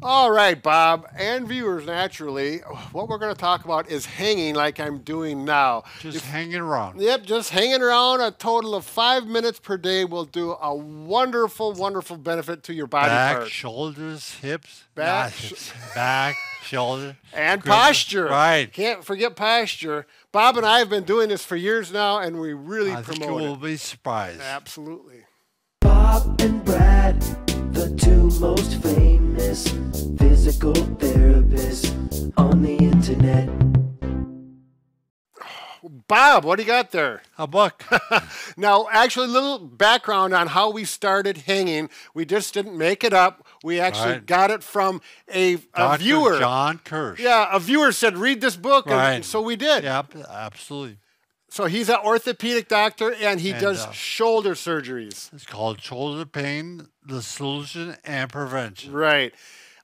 All right, Bob, and viewers, naturally, what we're going to talk about is hanging like I'm doing now. Just hanging around. Yep, just hanging around a total of 5 minutes per day will do a wonderful, wonderful benefit to your body Back, parts. shoulders, hips, Back, not hips, back, shoulder, and grip- posture. Right. Can't forget posture. Bob and I have been doing this for years now, and we really I think you promote will it. be surprised. Absolutely. Bob and Brad, the two most famous physical therapists on the internet. Bob, what do you got there? A book. Now, actually, a little background on how we started hanging. We just didn't make it up. We actually Right. got it from a Dr. viewer. John Kirsch. Yeah, a viewer said, read this book. And Right. so we did. Yep, absolutely. So he's an orthopedic doctor, and he And, does shoulder surgeries. It's called Shoulder Pain, the Solution and Prevention. Right.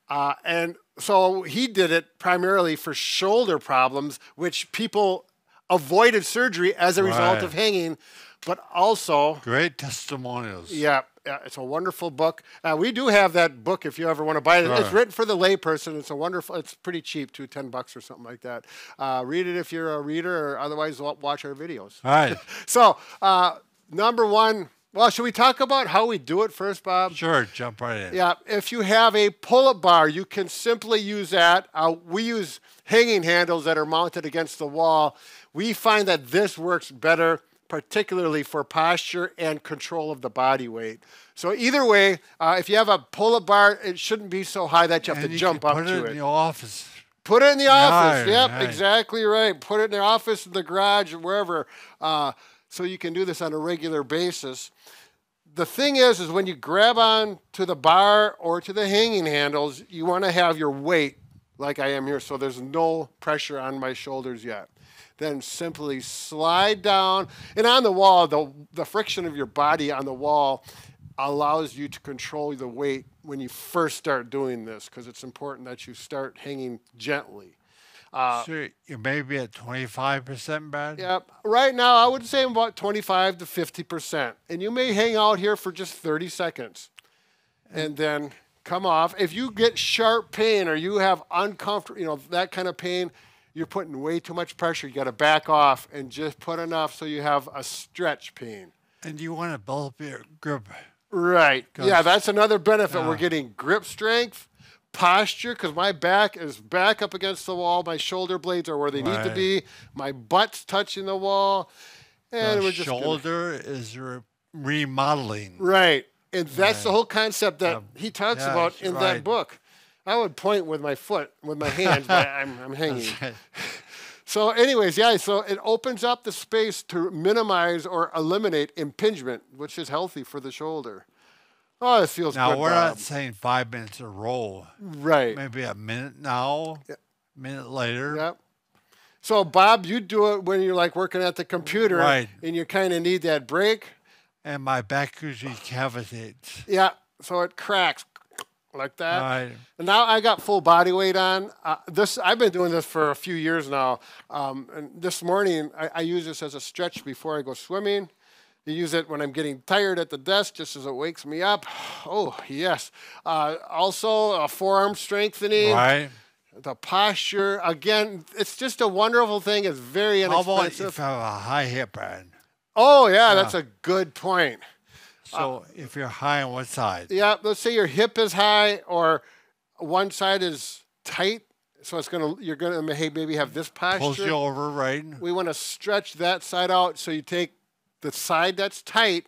And so he did it primarily for shoulder problems, which people avoided surgery as a result Right. of hanging, but also, Great testimonials. yeah, it's a wonderful book. We do have that book if you ever want to buy it. It's Sure. written for the layperson. It's a wonderful, it's pretty cheap too, $10 or something like that. Read it if you're a reader, or otherwise watch our videos. All right. So, number one, well, should we talk about how we do it first, Bob? Sure, jump right in. Yeah, if you have a pull-up bar, you can simply use that. We use hanging handles that are mounted against the wall. We find that this works better, particularly for posture and control of the body weight. So either way, if you have a pull-up bar, it shouldn't be so high that you have And to you jump can up put to it it. in the office. Put it in the office. Right, Yep, right. exactly right. Put it in the office, in the garage, wherever. So you can do this on a regular basis. The thing is when you grab on to the bar or to the hanging handles, you want to have your weight like I am here, so there's no pressure on my shoulders yet. Then simply slide down. And on the wall, the friction of your body on the wall allows you to control the weight when you first start doing this, because it's important that you start hanging gently. So you may be at 25%, Brad? Yep. Right now, I would say about 25 to 50%. And you may hang out here for just 30 seconds and then come off. If you get sharp pain or you have uncomfortable, that kind of pain, you're putting way too much pressure. You got to back off and just put enough so you have a stretch pain. And you want to build up your grip. Right. Yeah, that's another benefit. We're Yeah. getting grip strength, posture, because my back is back up against the wall. My shoulder blades are where they need to Right. be. My butt's touching the wall. And The we're just gonna- shoulder is remodeling. Right. And that's the whole concept that he talks Yeah, about in that right. book. I would point with my foot, with my hands, but I'm hanging. That's right. So anyways, yeah, so it opens up the space to minimize or eliminate impingement, which is healthy for the shoulder. Oh, it feels Now, good, we're Bob. not saying 5 minutes a roll. Right. Maybe a minute now, minute later. Yep. So, Bob, you do it when you're like working at the computer Right. and you kind of need that break. And my back usually cavitates. Yeah. So it cracks like that. Right. And now I got full body weight on. I've been doing this for a few years now. And this morning, I use this as a stretch before I go swimming. You use it when I'm getting tired at the desk, just as it wakes me up. Oh, yes. Also, a forearm strengthening. Right. The posture. Again, it's just a wonderful thing. It's very How about inexpensive. if you have a high hip, Brad? Oh, yeah, that's a good point. So if you're high on one side. Yeah, let's say your hip is high or one side is tight. So you're gonna maybe have this Pulls you posture. over, right? We want to stretch that side out. So you take the side that's tight.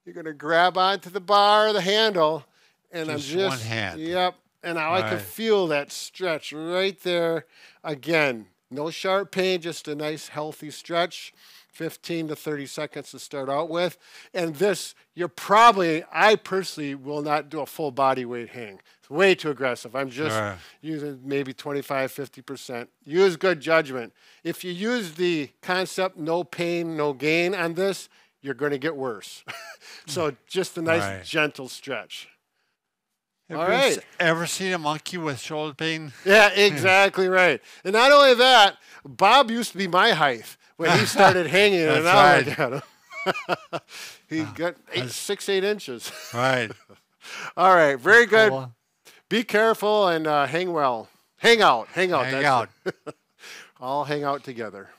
You're gonna grab onto the bar, the handle, and Just I'm just one hand. Yep. And now I can Right. feel that stretch right there. Again, no sharp pain, just a nice healthy stretch. 15 to 30 seconds to start out with. And this, I personally will not do a full body weight hang. It's way too aggressive. I'm just Sure. using maybe 25, 50%. Use good judgment. If you use the concept no pain, no gain on this, you're going to get worse. So just a nice Right. gentle stretch. Have All you right. ever seen a monkey with shoulder pain? Yeah, exactly right. And not only that, Bob used to be my height when he started hanging, and now That's look at him. He got 6, 8 inches. Right. All right, very good. Cool. Be careful and hang well. Hang out. Hang out. All hang out together.